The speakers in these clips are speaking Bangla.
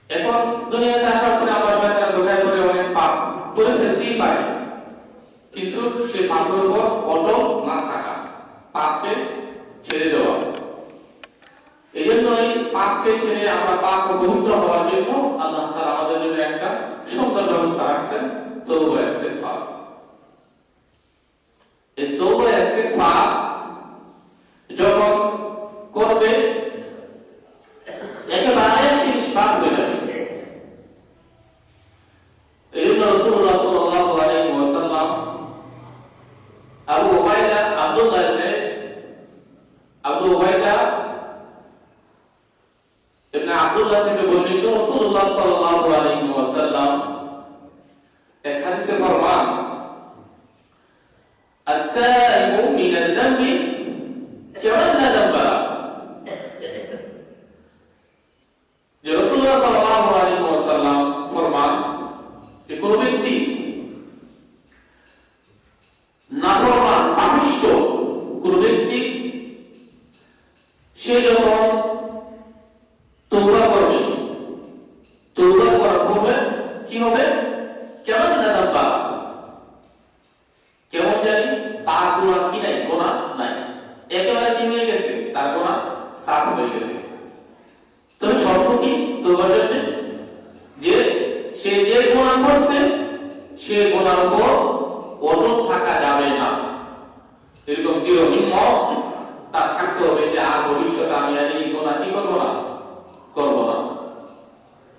এখন দুনিয়াতে আসার পরে আমরা শয়তানের ধোঁকায় পড়ে অনেক পাপ করে ফেলতেই পারি, কিন্তু সে পাপের উপর অটল না থাকা, পাপকে ছেড়ে দেওয়া। এই জন্য এই পাপকে ছেড়ে আমরা পাপ ও পবিত্র হওয়ার জন্য আল্লাহ তাআলা আমাদের জন্য একটা সুন্দর ব্যবস্থা রাখছেন, তওবা ইস্তিগফার। এই তওবা ইস্তিগফার যখন করবে একেবারে শেষ পাপ হয়ে যাবে। এই জন্য রাসূলুল্লাহ সাল্লাল্লাহু আলাইহি ওয়াসাল্লাম আবু উবাইদা ইবনে আব্দুল্লাহ থেকে বর্ণিত, রাসূলুল্লাহ সাল্লাল্লাহু আলাইহি ওয়াসাল্লাম এক হাদিসে ফরমান, আত-তাইবু মিনাল যামবি কামান লা যামবা লা। যে রাসূলুল্লাহ সাল্লাল্লাহু আলাইহি ওয়াসাল্লাম ফরমান যে কোন ব্যক্তি নাফরমান পাপিষ্ঠ কোন ব্যক্তি সে যখন তওবা করবে, তওবা করার পরে কি হবে? কেমন নাদাবা, কেমন জানি তার গুনাহ কি নাই, গুনাহ নাই, একেবারে কি হয়ে গেছে, তার গুনাহ সাফ হয়ে গেছে। তবে শর্ত কি তওবার জন্য? যে সে যে গুনাহ করছে সে গুনার উপর অটল থাকা যাবে না, এরকম দৃঢ় হিম্মত তার থাকতে হবে যে আর ভবিষ্যতে আমি আর এই গুনাহ কি করবো না, করবো না।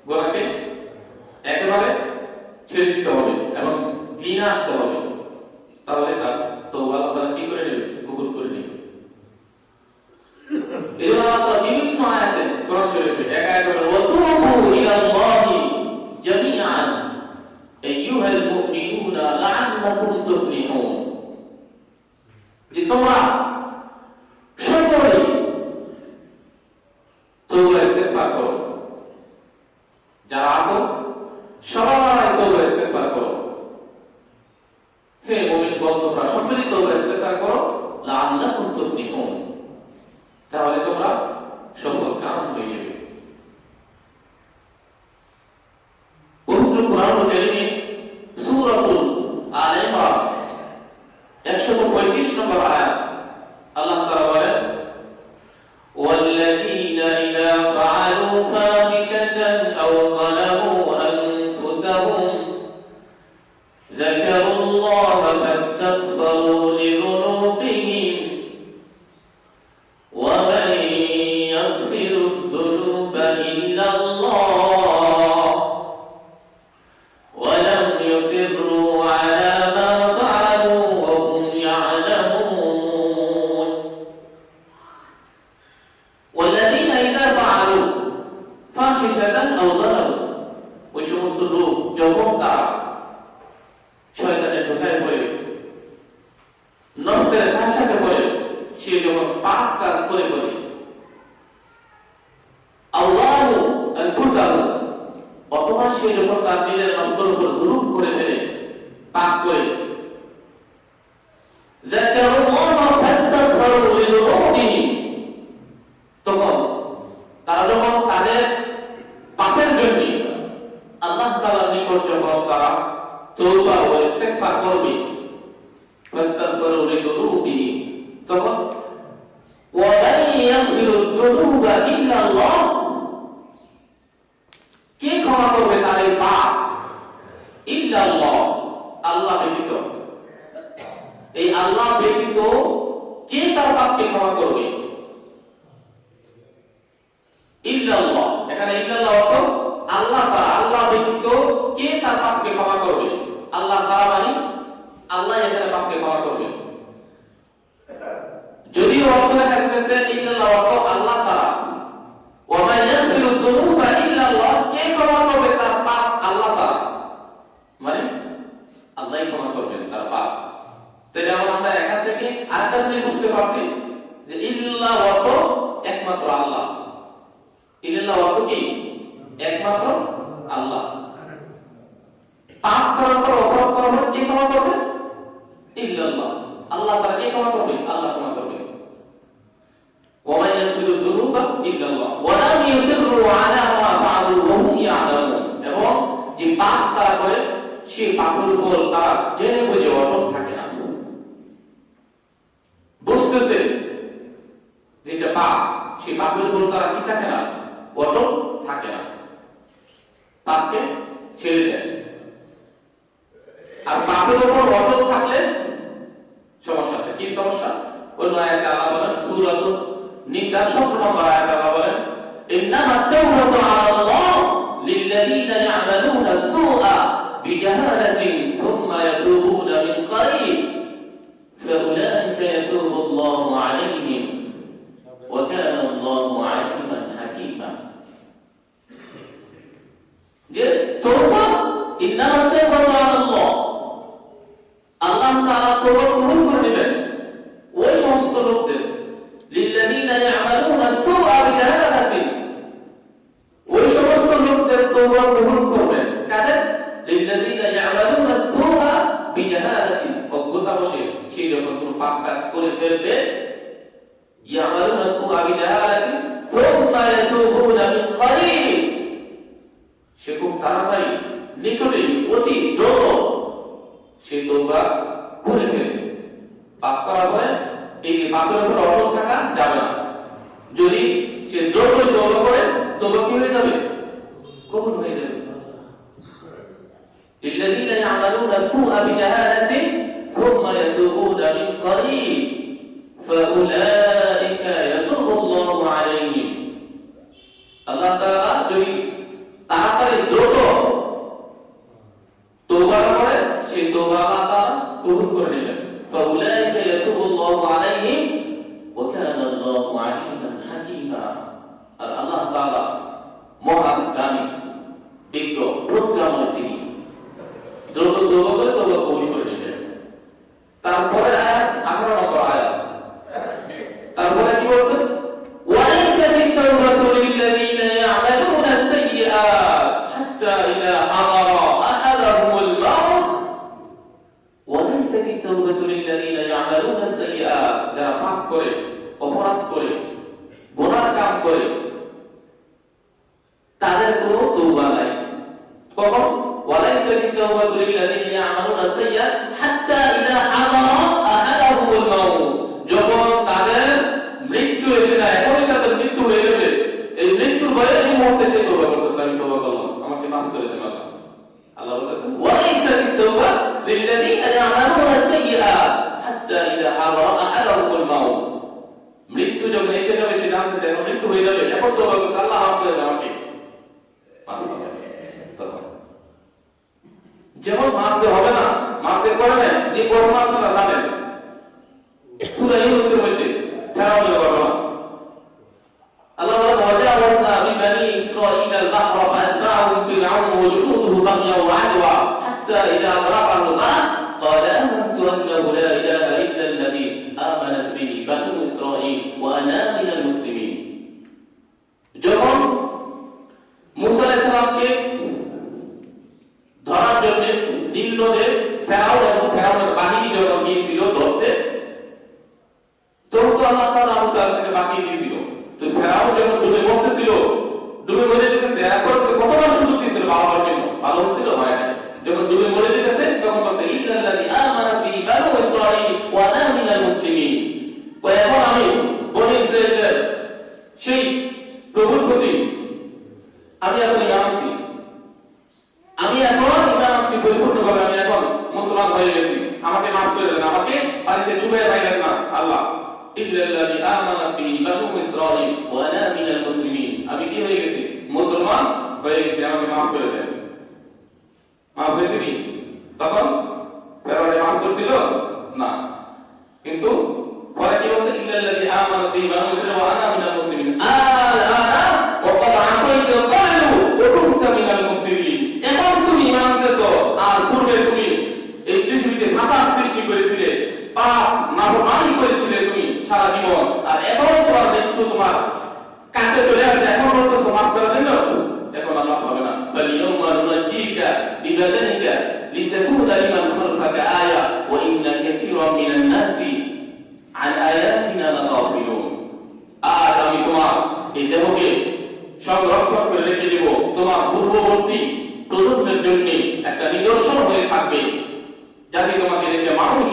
গুনাহকে একেবারে ছেড়ে দিতে হবে এবং ঘৃণা আসতে হবে, তাহলে তার তওবা আল্লাহ তাআলা কি করে নেবে, কবুল করে নেবে। এই জন্য আল্লাহ বিভিন্ন আয়াতে কোরআন শরীফে এক আয়াতে বলে, ওয়াতুবু ইলাল্লাহি জামিআন আইয়ুহাল মুমিনুনা লাআল্লাকুম তুফলিহুন। যে তোমরা সকলেই তওবা ইস্তিগফার করো, যারা আছো সবাই তওবা ইস্তিগফার করো। হে মুমিনগণ, তোমরা সকলেই তওবা ইস্তিগফার করো, লাআল্লাকুম তুফলিহুন, তাহলে তোমরা সফলকাম হয়ে যাবে। পবিত্র কোরআন কারীমে সূরাতুল আল ইমরান 135 নম্বর আয়াত আল্লাহ তাআলা বলেন, والذين إذا فعلوا فاحشة أو ظلموا أنفسهم ذكروا الله فاستغفروا لذنوبهم ومن يغفر الذنوب إلا الله ولم يصروا على ما فعلوا وهم يعلمون والذين إذا فعلوا فاحشة أو ظلموا, ওই সমস্ত লোক যখন তারা শয়তানের ধোঁকায় পড়ে, নফসের সাথে পড়ে, সে যখন পাপ কাজ করে করে, আল্লাহু আনফুসাহু, অথবা সে যখন তার নিজের নফসের উপর জুলুম করে ফেলে, পাপ করে, যাকারুল্লাহ ফাস্তাগফিরু লিযুনুবিহিম, তখন তারা যখন তাদের পাপের জন্য আল্লাহ তাআলার নিকট যখন তারা তওবা ও ইস্তিগফার করবে, ফাস্তাগফিরু লিযুনুবিহিম, তখন ওয়া মান ইয়াগফিরু যুনুবা ইল্লা আল্লাহ, কে ক্ষমা করবে তাদের পাপ? ইল্লা আল্লাহ, আল্লাহ ব্যতীত। এই আল্লাহ ব্যতীত কে তার পাপকে ক্ষমা করবে? ইল্লা আল্লাহ, এখানে ইল্লা আল্লাহ অর্থ আল্লাহ ছাড়া, আল্লাহ ব্যতীত কে তার পাপকে ক্ষমা করবে? আল্লাহ ছাড়া মানে আল্লাহ এখানে পাপকে ক্ষমা করবে। যদি অর্থ লেখা হয়েছে ইল্লাল্লাহ অর্থ আল্লাহ ছাড়া, ওয়া মান ইয়াগফিরু যুনুবা ইল্লাল্লাহ, কে ক্ষমা করবে তার পাপ? আল্লাহ ছাড়া, মানে আল্লাহই ক্ষমা করবেন তার পাপ। তাহলে আমরা এখান থেকে আরেকটা জিনিস বুঝতে পারছি যে ইল্লাল্লাহ অর্থ একমাত্র আল্লাহ। ইল্লাল্লাহ অর্থ কি? একমাত্র আল্লাহ। পাপ করার পর অপরাধ করার পর কে ক্ষমা করবে? ইল্লাল্লাহ, আল্লাহ ছাড়া কে ক্ষমা করবে? আল্লাহ ক্ষমা করবে। ওয়া মান ইয়াগফিরু যুনুবা ইল্লাল্লাহ ওয়া লা ইয়াসিরু আলা মা ফাআলু ওয়া হুম সে পাপের উপর তারা জেনে বুঝে অটল থাকে না। বুঝতেছে যেটা পাপ, সে পাপের উপর তারা কি থাকে না, অটল থাকে না, পাপকে ছেড়ে দেয়। আর পাপের উপর অটল থাকলে সমস্যা আছে। কি সমস্যা? অন্য আয়াতে আল্লাহ বলেন, সূরা নিসা 17 নম্বর আয়াতে আল্লাহ বলেন, ইন্নামা তাওবাতু আলাল্লাহ লিল্লাযীনা ইয়া'মালুনা আস-সুআ বিজাহালাতিন সুম্মা ইয়াতুবুনা মিন করিব ফাউলাইকা ইয়াতুবুল্লাহু আলাইহিম ওয়া কানা আল্লাহু আলিমান হাকীমা। যে তওবা, ইন্নামা তাওবাতু আলাল্লাহ, আল্লাহ তাআলা তওবা কবুল করে নেবেন ওই সমস্ত লোকদের, লিল্লাযীনা ইয়া'মালুনা আস-সুআ বিজাহালাতিন, ওই সমস্ত লোকদের তওবা কবুল করবেন। কাদের? লিল্লাযীনা ইয়া'মালুনা আস-সুআ বিজাহালাতিন, অজ্ঞতাবশে সে যখন কোনো পাপ কাজ করে ফেলবে, ইয়া'মালুনা আস-সুআ বিজাহালাতিন সুম্মা ইয়াতুবুনা মিন করিব, সে খুব তাড়াতাড়ি, নিকটেই, অতি দ্রুত সে তওবা করে ফেলে। পাপ করার পরে এই পাপের উপর অটল থাকা যাবে না। যদি সে দ্রুত তওবা করে, তওবা কি হয়ে যাবে? কবুল হয়ে যাবে। الذين يعملون السوء بجهالة ثم يتوبون من قريب فأولئك يتوب الله عليهم। আল্লাহ তাআলা যদি তাড়াতাড়ি দ্রুত তওবা করে, সে তওবা আল্লাহ তাআলা কবুল করে নেবেন। فأولئك يتوب الله عليهم وكان الله عليما حكيما। আর আল্লাহ তাআলা মহান জ্ঞানী, বিজ্ঞ, প্রজ্ঞাময় তিনি। দ্রুত তওবা করে তওবা কবুল করে নেবেন। তারপরে আয়াত 18 নম্বর আয়াত, তারপরে কি বলছেন? وَلَيْسَتِ التَّوْبَةُ لِلَّذِينَ يَعْمَلُونَ السَّيِّئَاتِ حَتَّى إِذَا حَضَرَ أَحَدَهُمُ الْمَوْتُ وَلَيْسَتِ التَّوْبَةُ لِلَّذِينَ يَعْمَلُونَ السَّيِّئَاتِ, যারা পাপ করে, অপরাধ করে, গুনাহ কাম করে, তাদের কোনো তওবা নাই। কখন? وَلَيْسَتِ التَّوْبَةُ لِلَّذِينَ يَعْمَلُونَ السَّيِّئَاتِ حَتَّى إِذَا حَضَرَ أَحَدَهُمُ الْمَوْتُ, যখন তাদের মৃত্যু এসে যায়, এখনই তাদের মৃত্যু হয়ে যাবে, এই মৃত্যুর ভয়ে এই মুহূর্তে সে তওবা করতেছে, আমি তওবা করলাম, আমাকে মাফ করে দেন আল্লাহ। আল্লাহ বলেছেন وَلَيْسَتِ التَّوْبَةُ لِلَّذِينَ يَعْمَلُونَ السَّيِّئَاتِ حَتَّى إِذَا حَضَرَ أَحَدَهُمُ الْمَوْتُ, মৃত্যু যখন এসে যাবে, সে জানতেছে এখন মৃত্যু হয়ে যাবে, এখন তওবা করতে, আল্লাহ মাফ করে দেন আমাকে, মাফ করে দেন। তখন যেমন মাফতে হবে না, মাফতে করবেন, যে কর্ম আপনারা জানেন, সূরা ইউনূসের মধ্যে ফেরাউনের ঘটনা, আল্লাহ বলেন وَجَاوَزْنَا بِبَنِي إِسْرَائِيلَ الْبَحْرَ فَأَتْبَعَهُمْ فِرْعَوْنُ وَجُنُودُهُ بَغْيًا وَعَدْوًا حَتَّى إِذَا بَلَغَ الْبَحْرَ قَالَ آمَنْتُ أَنَّهُ لَا إِلَهَ إِلَّا الَّذِي آمَنَتْ بِهِ بَنُو إِسْرَائِيلَ وَأَنَا مِنَ الْمُسْلِمِينَ। যখন মূসা আলাইহিস সালামকে ধরার জন্য নীল নদে ফেরাউন এবং ফেরাউনের বাহিনী যখন গিয়েছিল ধরতে, তখন তো আল্লাহ তাআলা মূসা আলাইহিস বাঁচিয়ে দিয়েছিল। তো ফেরাউন যখন ডুবে মরতেছিল, ডুবে মরে যেতেছে, এরপর কতবার সুযোগ দিয়েছিল বাবার জন্য, ভালো হয়েছিল হয় না। যখন ডুবে মরে যেতেছে, তখন বলছে ইল্লাল্লাযী আমানা বিহি বানু ইসরাঈল ওয়া আনা মিনাল মুসলিমিন, ও এখন আমি বনী ইসরাঈলের সেই প্রভুর প্রতি আমি এখন ঈমান আনছি, আমি এখন ঈমান আনছি পরিপূর্ণভাবে, আমি এখন মুসলমান হয়ে গেছি, আমাকে মাফ করে দেন, আমাকে পানিতে চুবাইয়া রাখেন না আল্লাহ। ইল্লাল্লাযী আমানা বিহি বানু ইসরাঈল ওয়া আনা মিনাল মুসলিমিন, আমি কি হয়ে গেছি? মুসলমান হয়ে গেছি, আমাকে মাফ করে দেন। মাফ হয়েছে কি? তখন ফেরাউন মাফ করছিল না, কিন্তু পরে কি বলছে? ইল্লাল্লাযী আমানা বিহি বানু ইসরাঈল ওয়া আনা মিনাল মুসলিমিন আল-আনা ওয়া ক্বাদ আসাইতা ক্বালু ওয়া কুনতা মিনাল মুফসিদিন। এখন তুমি ঈমান আনতেছো, আর পূর্বে তুমি এই পৃথিবীতে ফাসাদ সৃষ্টি করেছিলে, পাপ নাফরমানি করেছিলে তুমি সারা জীবন, আর এখন তোমার মৃত্যু তোমার কাছে চলে আসছে, এখন বলতেছো মাফ করে দিল, এখন আর মাফ হবে না। ফাল-ইয়াওমা নুনাজ্জিকা বিবাদানিকা লিতাকুনা লিমান খালফাকা আয়া ওয়া ইন্না কাসীরাম মিনান নাসি আন আয়াতিনা লাগাফিলুন। আজ আমি তোমার এই দেহকে সংরক্ষণ করে রেখে দেব তোমার পূর্ববর্তী প্রজন্মের জন্য একটা নিদর্শন হয়ে থাকবে, যাতে তোমাকে দেখে মানুষ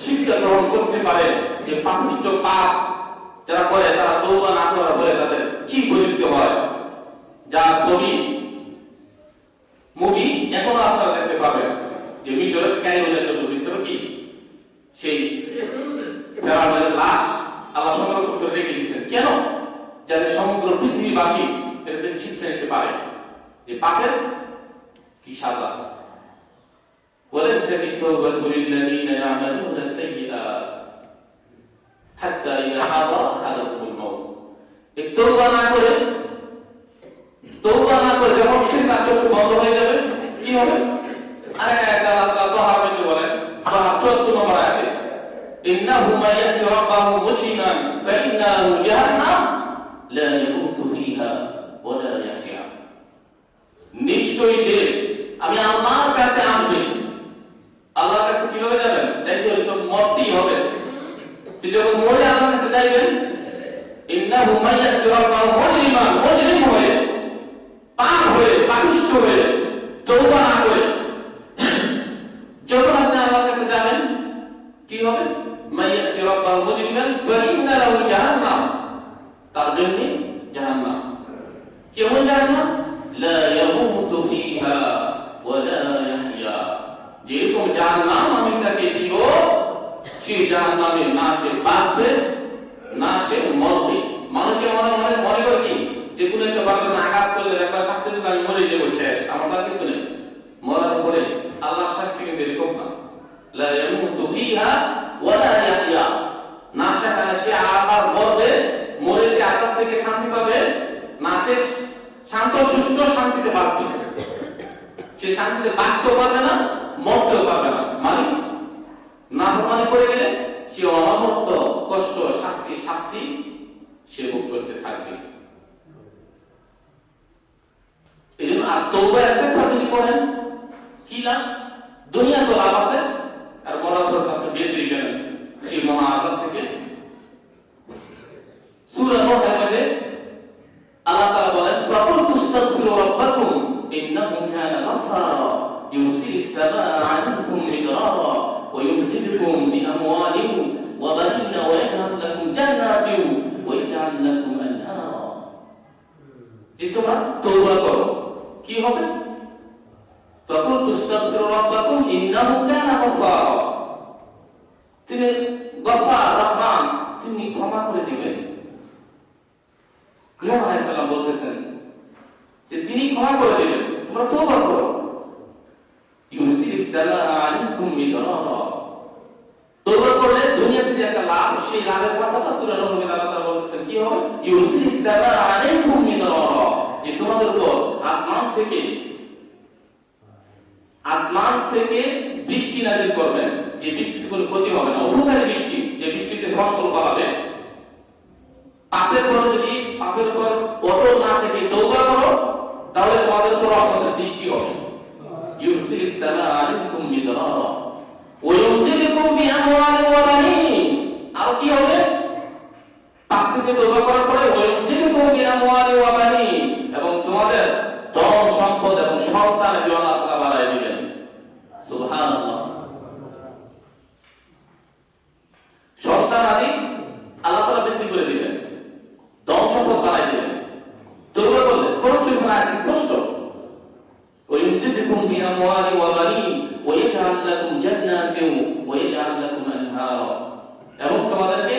শিক্ষা গ্রহণ করতে পারে যে পাপিষ্ঠ পাপ যারা করে তারা তওবা না করার পরে তাদের কি পরিণতি হয়। যা ছবি মুভি এখনো আপনারা দেখতে পাবেন যে মিশরের কায়রোর নদীর ভিতরে কি সেই ফেরাউনের লাশ আল্লাহ সংগ্রহ করতে রেখে দিয়েছেন। কেন? যাতে সমগ্র পৃথিবীবাসী এটাতে শিক্ষা নিতে পারে যে পাপের কি সাজা। وليست التوبة للذين يعملون السيئات حتى إذا حضر أحدهم الموت। তওবা না করে যখন সে তার চোখ বন্ধ হয়ে যাবে কি হবে? আরেকটা আয়াত আল্লাহ তাআলা বলেন, তাহা 14 নম্বর আয়াতে, ইন্নাহু মায়াতি রাব্বাহু মুজরিমান ফাইন্নাহু জাহান্নাম লা ইয়ামুতু ফিহা ওয়া লা ইয়াহয়া। নিশ্চয়ই যে আমি আল্লাহর কাছে আসবে। আল্লাহর কাছে কিভাবে যাবেন? দেখো তো মরতেই হবে। তুই যখন মরে আল্লাহর কাছে যাইবেন, ইন্নাহু মায়াতি রাব্বাহু মুজরিমান, মুজরিম হয়ে পাপ হয়ে পাপিষ্ঠ হয়ে তওবা না করে যখন আপনি আল্লাহর কাছে যাবেন কি হবে? মায়াতি রাব্বাহু মুজরিমান ফাইন্না লাহু জাহান্নাম, তার জন্য জাহান্নাম। কেমন জাহান্নাম? লা ইয়ামুতু ফিহা ওয়া লা ইয়াহইয়া। যেরকম জাহান্নাম আমি তাকে দিব, সেই জাহান্নামে না সে বাঁচবে না সে মরবে। মানুষকে মনে করে কি যে কোনো একটা বাচ্চা আঘাত করলে একটা শাস্তি দিলে আমি মরে যাবো, শেষ, আমার তার কিছু নেই। মরার পরে আল্লাহর শাস্তি কিন্তু এরকম না। লা ইয়ামুতু ফিহা ওয়া লা ইয়াহইয়া, না সে আবার মরবে, মরে সে আঘাত থেকে শান্তি পাবে না, সে শান্ত সুস্থ শান্তিতে বাঁচবে। সে শান্তিতে বাঁচতেও পারবে না, মরতেও পারবে না। মানে নাফরমানি করে গেলে সে অনবরত কষ্ট শাস্তি সে ভোগ করতে থাকবে। এই জন্য আর তওবা ইস্তেগফার যদি করেন কি লাভ? দুনিয়া তো লাভ আছে, আর মরার পর আপনি বেঁচে গেলেন সেই মহা আযাব থেকে। সূরা নূহের মধ্যে আল্লাহ তাআলা বলেন, ফাকুল তুস্তাগফিরু রাব্বাকুম ইন্নাহু কানা গাফফারা ইউরসিলিস সামাআ আলাইকুম মিদরারা ওয়া ইউমদিদকুম বিআমওয়ালিন ওয়া বানিনা ওয়া ইয়াজআল লাকুম জান্নাতিন ওয়া ইয়াজআল লাকুম আনহারা। যে তোমরা তওবা করো কি হবে? ফাকুল তুস্তাগফিরু রাব্বাকুম ইন্নাহু কানা গাফফারা, তিনি গফফার রহমান, তিনি ক্ষমা করে দিবেন। নূহ আলাইহিস সালাম বলতেছেন যে তিনি ক্ষমা করে দিবেন, তোমরা তওবা করো। ইউরসিলিস সামাআ আলাইকুম মিদরারা, তওবা করলে দুনিয়াতে যে একটা লাভ, সেই লাভের কথা সূরা নূহ আল্লাহ তাআলা বলতেছেন কি হবে? ইউরসিলিস সামাআ আলাইকুম মিদরারা, যে তোমাদের উপর আসমান থেকে বৃষ্টি নাযিল করবেন, যে বৃষ্টিতে কোনো ক্ষতি হবে না, উপকারী বৃষ্টি, যে বৃষ্টিতে ফসল ফলাবে। পাপের উপর অটল না থেকে তওবা করো, তাহলে তোমাদের উপর রহমতের বৃষ্টি হবে। ইউরসিলিস সামাআ আলাইকুম মিদরারা ওয়া ইউমদিদকুম বিআমওয়ালিন ওয়া বানিন। আর কি হবে? পাপ থেকে তওবা করার পরে ওয়া ইউমদিদকুম বিআমওয়ালিন ওয়া বানিন, এবং তোমাদের ধন সম্পদ এবং সন্তান আল্লাহ তাআলা বাড়ায় দিবেন। সুবহানাল্লাহ। সন্তান আদি আল্লাহ তাআলা বৃদ্ধি করে দিবেন, ধন সম্পদ বাড়ায় দিবেন তওবা করলে। কোন চুপনা স্পষ্ট, ওয়া ইউমদিদকুম বিআমওয়ালিন ওয়া বানিন ওয়া ইয়াজআল লাকুম জান্নাতিন ওয়া ইয়াজআল লাকুম আনহারা, এবং তোমাদেরকে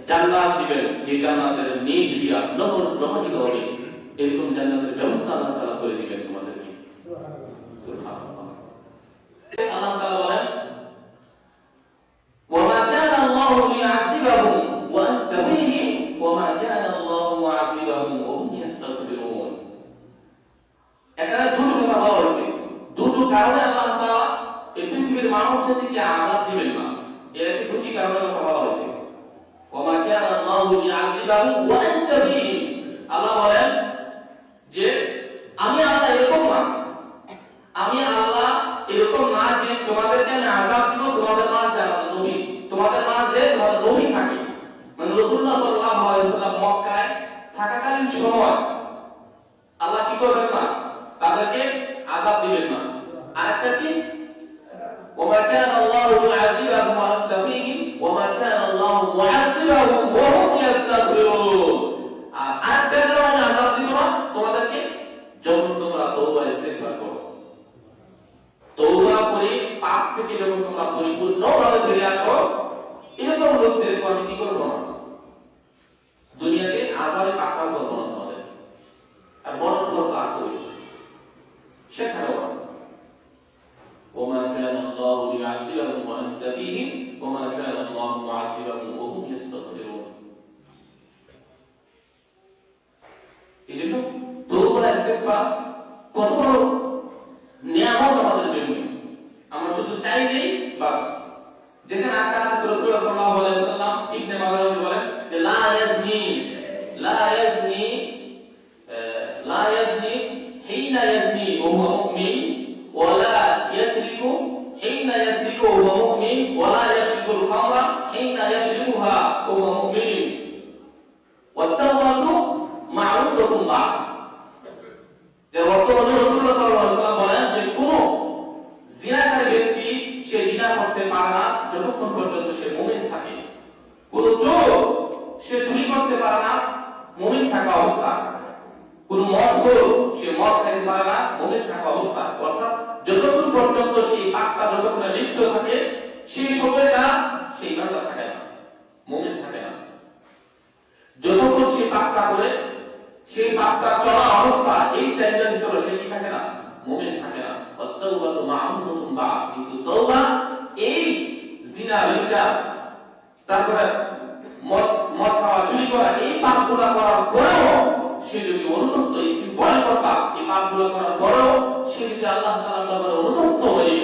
জান্নাত দিবেন, যে জান্নাতের নিজ দিয়া নহর প্রবাহিত হবে। এরকম জান্নাতের ব্যবস্থা আল্লাহ তাআলা করে দিবেন তোমাদেরকে। সুবহানাল্লাহ। আল্লাহ তাআলা বলেন, ওয়া মা কানা আল্লাহু লিয়াযিবাহুম ওয়া আনতা ফীহিম ওয়া মা কানা আল্লাহু মুআযিবাহুম ওয়া হুম ইস্তাগফিরুন। এখানে দুটো কথা বলা হয়েছে, দুটো কারণে আল্লাহ তাআলা এই পৃথিবীর মানব জাতিকে আযাব দিবেন না। এর কি দুটি কারণে কথা বলা হয়েছে। ওয়া মা কানা আল্লাহু লিয়াযিবাহুম ওয়া আনতা ফীহিম, আল্লাহ বলেন যে আমি আল্লাহ এরকম না, আমি আল্লাহ এরকম না যে তোমাদেরকে আমি আযাব দিব, তোমাদের মাঝে আমার নবী, তোমাদের মাঝে তোমাদের নবী থাকে। মানে রাসূলুল্লাহ সাল্লাল্লাহু আলাইহি ওয়াসাল্লাম মক্কায় থাকাকালীন সময় আল্লাহ কি করবেন না? তাদেরকে আযাব দিবেন না। আরেকটা কি ওমা কানা আল্লাহু মুআযিবাহুম ওয়া আনতা ফীহিম ওমা কানা আল্লাহু মুআযিবাহুম ওয়া হুম ইস্তাগফিরুন। আর আরেকটা কারণে আযাব দিব না তোমাদেরকে যখন তোমরা তওবা ইস্তিগফার করো। তওবা করে পাপ থেকে যখন তোমরা পরিপূর্ণভাবে ফিরে আসো, এরকম লোকদের আমি কি করব না, দুনিয়াতে আযাবে পাকড়াও করব না তোমাদের। আর বড় বড় কাজ হবে সেখানেও وما كان الله ليعذبهم وأنت فيهم وما كان الله معذبهم وهم يستغفرون। এজন্য তওবা ইস্তিগফার কত বড় নিয়ামত আমাদের জন্য। আমরা শুধু চাইলেই বাস, যেখানে আকাশ রাসূলুল্লাহ সাল্লাল্লাহু আলাইহি ওয়াসাল্লাম ইবনে মাজাহ বলেন যে লা ইয়াজনি হিনা ইয়াজনি ওয়া হুয়া মুমিন ওয়া লা ইয়াসরিকু হিনা ইয়াসরিকু ওয়া হুয়া মুমিন ওয়া লা ইয়াশরিকুল খামরা হিনা ইয়াশরিকুহা ওয়া হুয়া মুমিন ওয়া তাওবাতু মা'রুদাতুন বা'দ। যে বর্তমানে রাসূলুল্লাহ সাল্লাল্লাহু আলাইহি ওয়াসাল্লাম বলেন যে কোন জিনাকারী ব্যক্তি সে জিনা করতে পারে না যতক্ষণ পর্যন্ত সে মুমিন থাকে। কোন চোর সে চুরি করতে পারে না মুমিন থাকা অবস্থা। কোন মদখোর সে মদ খেতে পারে না মুমিন থাকা অবস্থা। অর্থাৎ যতক্ষণ পর্যন্ত সেই পাপটা যতক্ষণ লিপ্ত থাকে সেই সময়টা সেই ইমানদার থাকে না, মুমিন থাকে না। যতক্ষণ সে পাপটা করে সেই পাপটা চলা অবস্থা এই টাইমের ভিতরে সে কি থাকে না, মুমিন থাকে না। ওয়াত-তাওবাতু মা'রুদাতুন বা'দ। কিন্তু তওবা এই জিনা ব্যভিচার তারপরে মদ খাওয়া চুরি করা এই পাপগুলো করার পরেও সে যদি অনুতপ্ত, এই ভয়ঙ্কর পাপ এই পাপগুলো করার পরেও সে যদি আল্লাহ তাআলার দরবারে অনুতপ্ত হয়ে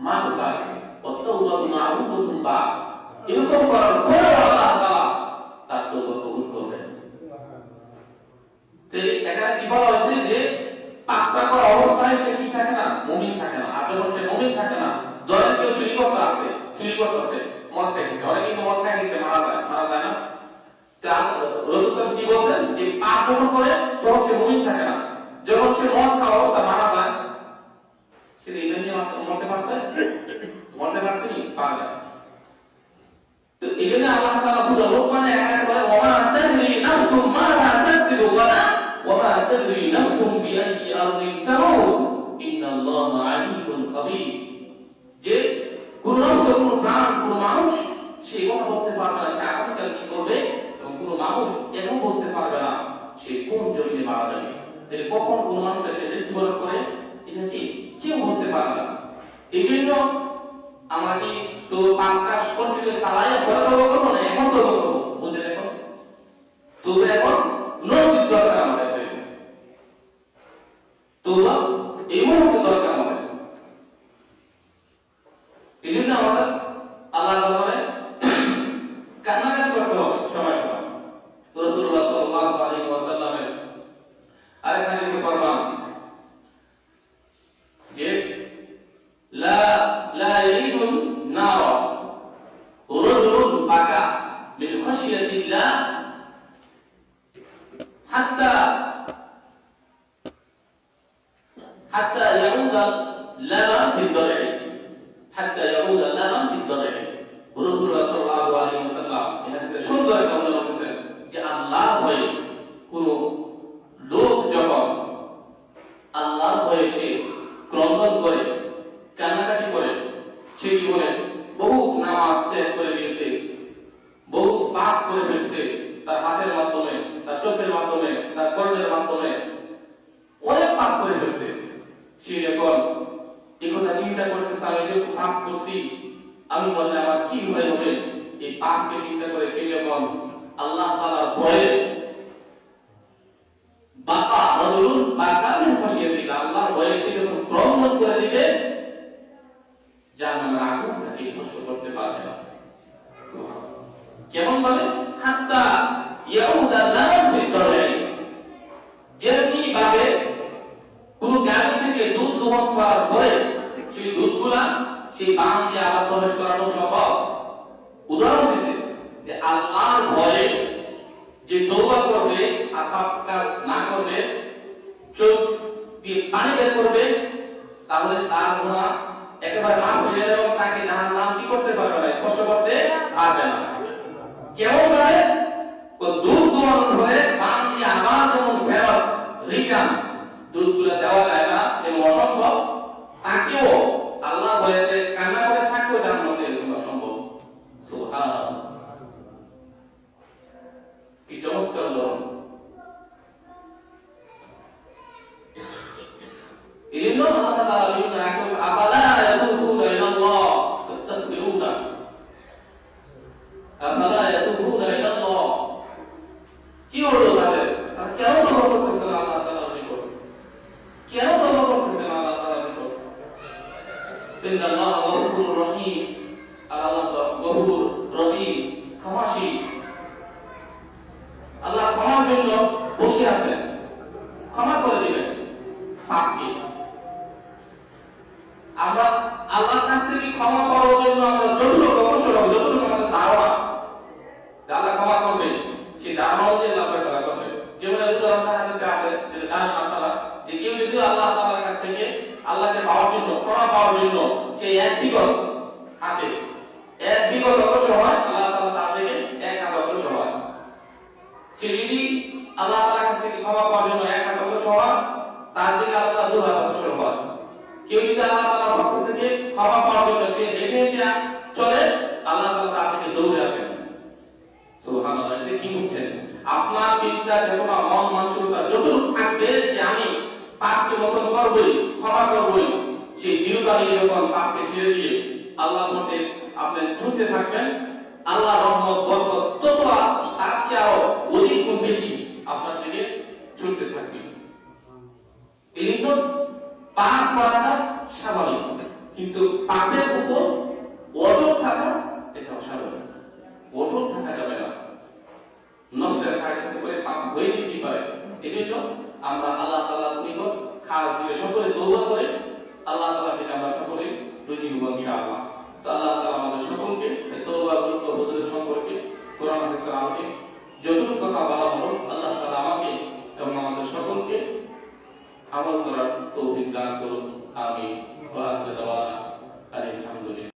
মাফ চায়, ওয়াত-তাওবাতু মা'রুদাতুন বা'দ, এরকম করার পরেও আল্লাহ তাআলা তার তওবা কবুল করবেন। তো এখানে কি বলা হয়েছে যে পাপটা করা অবস্থায় সে কি থাকে না, মুমিন থাকে না। আর যখন সে মুমিন থাকে না, ধরেন কেউ চুরি করতেছে মদ খাইতে, ধরেন কিন্তু মদ খাইতে মারা যায় না। রাসূল কি বলেন যে পাপ যখন করে তখন সে মুমিন থাকে না, যখন সে মদ খাওয়া অবস্থা মারা যায় সে ইমানে মরতে পারছে নি পারবে। তো এইজন্য আল্লাহ তাআলা সূরা লোকমানে আয়াত বলে ওয়া মা তাদরি নাফসুম মাযা তাকসিবু গাদা ওয়া মা তাদরি নাফসুম বিআইয়ি আরদিন তামুত ইন্নাল্লাহা আলিমুন খাবীর। যে কোন প্রাণ কোন মানুষ সে কথা বলতে পারবে না সে আগামীকাল কি করবে, এবং কোন মানুষ এটাও বলতে পারবে না সে কোন জমিনে মারা যাবে। কখন কোন মানুষ সে মৃত্যুবরণ করে এটা কি কেউ বলতে পারবে না। এই জন্য আমরা কি তো পাঁচটা কন্টিনিউ চালাই পরে তওবা করবো না, এখন তওবা করবো, বুঝলেন? এখন তওবা এখন নজির দরকার আমাদের, তওবা এই মুহূর্তে দরকার আমাদের। এই জন্য আমাদের আল্লাহর দরবারে কান্নাকাটি করতে হবে সময় সময়। রাসূলুল্লাহ সাল্লাল্লাহু আলাইহি ওয়াসাল্লামের আরেক হাদিসে ফরমান যে লা ইয়ালিদুন নার রাজুলুন বাকা মিন খাশিয়াতিল্লাহ হাত্তা ইয়াউদা লাবান ফিদ দার'i হাত্তা ইয়াউদা লাবান ফিদ দার'i। রাসূলুল্লাহ সাল্লাল্লাহু আলাইহি ওয়াসাল্লাম এই হাদিসে সুন্দর বর্ণনা করেছেন যে আল্লাহর ভয়ে কোন লোক যখন আল্লাহর ভয়ে সে ক্রন্দন করে কান্নাকাটি করে, সে জীবনে বহু নামাজ ত্যাগ করে দিয়েছে, বহু পাপ করে ফেলছে, তার হাতের মাধ্যমে, তার চোখের মাধ্যমে, তার কর্মের মাধ্যমে অনেক পাপ করে ফেলছে। সে যখন এই কথা চিন্তা করতেছে আমি যে পাপ করছি আমি বললে আমার কি হবে, এই পাপকে চিন্তা করে সে যখন আল্লাহ তাআলার ভয়ে বাকা রাজুলুন বাকা মিন খাশিয়াতিল্লাহ, আল্লাহর ভয়ে সে যখন ক্রন্দন করে দিবে জাহান্নামের আগুন তাকে স্পর্শ করতে পারবে না। কেমন ভাবে? হাত্তা ইয়াউদা লাবান ফিদ দার'i, যেমনি ভাবে কোন গাভী থেকে দুধ দোহন করার পরে সেই দুধগুলা সেই বান দিয়ে আবার প্রবেশ করানো সম্ভব। উদাহরণ দিছে যে আল্লাহর ভয়ে যে তওবা করবে আর পাপ কাজ না করবে, চোখ দিয়ে পানি বের করবে, তাহলে তার গুনাহ একেবারে মাফ হয়ে যাবে এবং তাকে জাহান্নাম কি করতে পারবে না, স্পর্শ করতে পারবে না। কেমন ভাবে? ও দুধ দোয়ানো ধরে পান দিয়ে আবার যেমন ফেরত রিটার্ন দুধগুলো দেওয়া যায় না এমন অসম্ভব, তাকেও আল্লাহ বলেতে কান্না করে থাকলেও জান্নাতে এরকম অসম্ভব। সুবহানাল্লাহ, কি চমৎকার উদাহরণ। إن الله تعالى يقول أفلا يتوبون إلى الله يستغفرون أفلا يتوبون إلى الله কি হলো তাদের? আর কেন তওবা করতেছে না আল্লাহ তাআলার নিকট? কেন তওবা করতেছে না আল্লাহ তাআলার নিকট? ইন্নাল্লাহা গফুরুর রহিম, আল্লাহ গফুর রহিম, ক্ষমাশীল। আল্লাহ ক্ষমার জন্য বসে আছেন, ক্ষমা করে দিবেন পাপকে। আমরা আল্লাহর কাছ থেকে ক্ষমা পাওয়ার জন্য আমরা যতটুকু অবসর হবে, যতটুকু আমাদের ধারণা আল্লাহ ক্ষমা করবে, সেই ধারণা অনুযায়ী আল্লাহ ফয়সালা করবে। যেমন উদাহরণটা হাদিসে আছে, যেটা জানেন আপনারা, যে কেউ যদি আল্লাহ তাআলার কাছ থেকে আল্লাহকে পাওয়ার জন্য, ক্ষমা পাওয়ার জন্য সেই এক বিগত হাতে এক বিগত অবসর হয়, আল্লাহ তাআলা তার থেকে এক হাত অবসর হয়। সে যদি আল্লাহ তাআলার কাছ থেকে ক্ষমা পাওয়ার জন্য এক হাত অবসর হয়, তার দিকে আল্লাহ তাআলা দুই হাত অবসর হয়। কেউ যদি আল্লাহ তাআলার পক্ষ থেকে ক্ষমা পাওয়ার জন্য সে হেঁটে হেঁটে চলে, আল্লাহ তাআলা তার দিকে দৌড়ে আসেন। সুবহানাল্লাহ, এটা কি বুঝছেন? আপনার চিন্তা চেতনা মন মানসিকতা যতটুকু থাকবে যে আমি পাপকে মোচন করবই, ক্ষমা করবই, সেই দৃঢ়তা নিয়ে যখন পাপকে ছেড়ে দিয়ে আল্লাহর পথে আপনি ছুটতে থাকবেন, আল্লাহর রহমত বরকত তত তার চেয়েও অধিক গুণ বেশি আপনার দিকে ছুটতে থাকবে। এই জন্য পাপ করাটা স্বাভাবিক, কিন্তু পাপের উপর অটল থাকা এটা অস্বাভাবিক। অটল থাকা যাবে না, নষ্টের খায়ের সাথে করে পাপ হয়ে যেতেই পারে। এই জন্য আমরা আল্লাহ তাআলার নিকট খাস দিয়ে সকলে তওবা করে আল্লাহ তাআলার দিকে আমরা সকলে রুজি হব ইনশাআল্লাহ। তো আল্লাহ তাআলা আমাদের সকলকে এই তওবার গুরুত্ব বোঝার সম্পর্কে কোরআন হাদিসের আলোকে যতটুকু কথা বলা হলো, আল্লাহ তাআলা আমাকে এবং আমাদের সকলকে আমল করার তৌফিক দান করুন। আমিন। ওয়া আখিরু দাওয়ানা আলহামদুলিল্লাহ।